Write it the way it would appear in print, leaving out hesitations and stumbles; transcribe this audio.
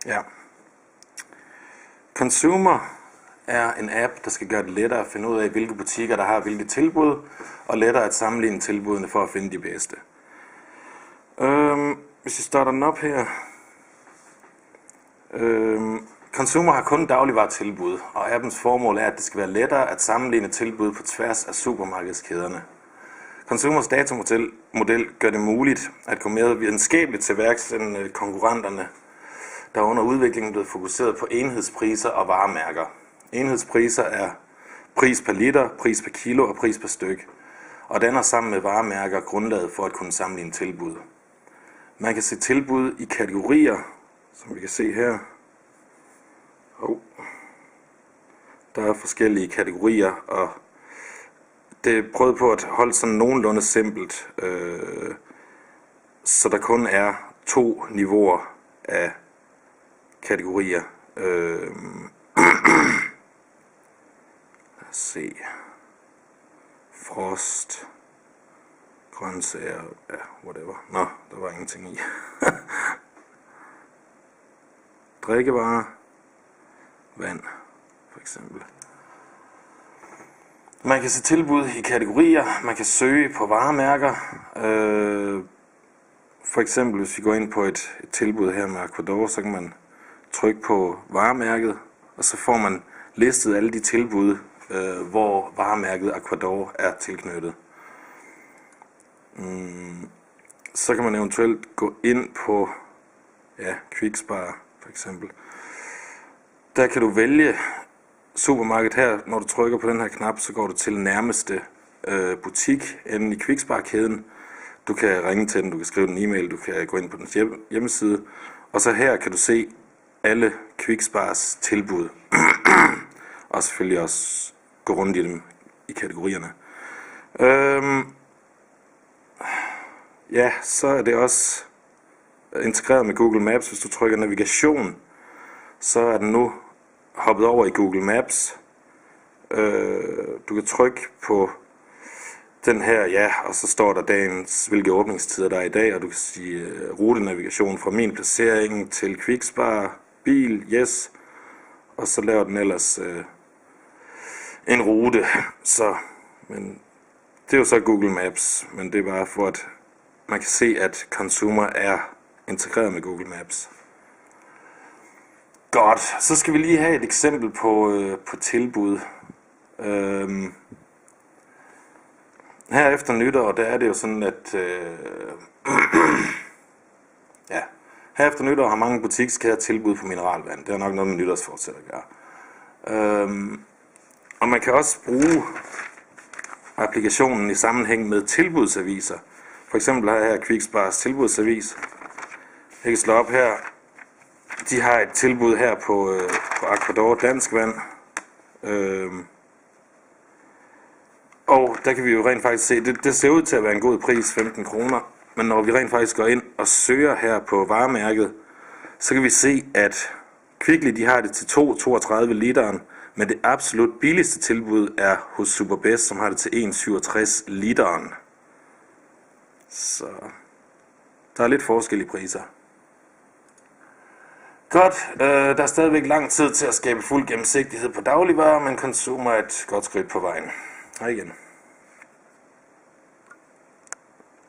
Ja. Consumer er en app, der skal gøre det lettere at finde ud af, hvilke butikker, der har hvilke tilbud, og lettere at sammenligne tilbudene for at finde de bedste. Hvis vi starter den op her. Consumer har kun dagligvaretilbud, og appens formål er, at det skal være lettere at sammenligne tilbud på tværs af supermarkedskæderne. Consumers datamodel gør det muligt at gå mere videnskabeligt til værks end konkurrenterne, der under udviklingen blevet fokuseret på enhedspriser og varemærker. Enhedspriser er pris per liter, pris per kilo og pris per styk, og danner sammen med varemærker grundlaget for at kunne sammenligne tilbud. Man kan se tilbud i kategorier, som vi kan se her. Der er forskellige kategorier, og det er prøvet på at holde sådan nogenlunde simpelt, så der kun er 2 niveauer af kategorier. Lad os se. Frost, grøntsager, ja, whatever. Nå, der var ingenting i. Drikkevarer, vand, for eksempel. Man kan se tilbud i kategorier, man kan søge på varemærker. For eksempel, hvis vi går ind på et tilbud her med Aquador, så kan man trykke på varemærket, og så får man listet alle de tilbud, hvor varemærket Aquador er tilknyttet. Så kan man eventuelt gå ind på Quickspar for eksempel. Der kan du vælge supermarkedet her. Når du trykker på den her knap, så går du til nærmeste butik inde i Quickspar-kæden. Du kan ringe til den, du kan skrive en e-mail, du kan gå ind på dens hjemmeside. Og så her kan du se alle Quickspars tilbud. Og selvfølgelig også gå rundt i dem i kategorierne. Så er det også integreret med Google Maps. Hvis du trykker navigation, så er den nu hoppet over i Google Maps. Du kan trykke på den her, og så står der hvilke åbningstider der er i dag, og du kan sige rutenavigation fra min placering til Quickspar, bil, yes, og så laver den ellers en rute. Men det er jo så Google Maps, men det er bare for at man kan se, at Consumer er integreret med Google Maps. Godt, så skal vi lige have et eksempel på tilbud. Her efter nytår, der er det jo sådan, at her efter nytår har mange butikskæder tilbud på mineralvand. Det er nok noget med nytårsforsæt at gøre. Og man kan også bruge applikationen i sammenhæng med tilbudsaviser. For eksempel har jeg her Quickspars tilbudsavis. Jeg kan slå op her. De har et tilbud her på Aquador dansk vand. Og der kan vi jo rent faktisk se, det ser ud til at være en god pris, 15 kroner. Men når vi rent faktisk går ind og søger her på varemærket, så kan vi se, at Kvickly de har det til 2,32 literen. Men det absolut billigste tilbud er hos Superbest, som har det til 1,67 literen. Så der er lidt forskel i priser. Godt, der er stadigvæk lang tid til at skabe fuld gennemsigtighed på dagligvarer, men Consumer er et godt skridt på vejen. Hej igen.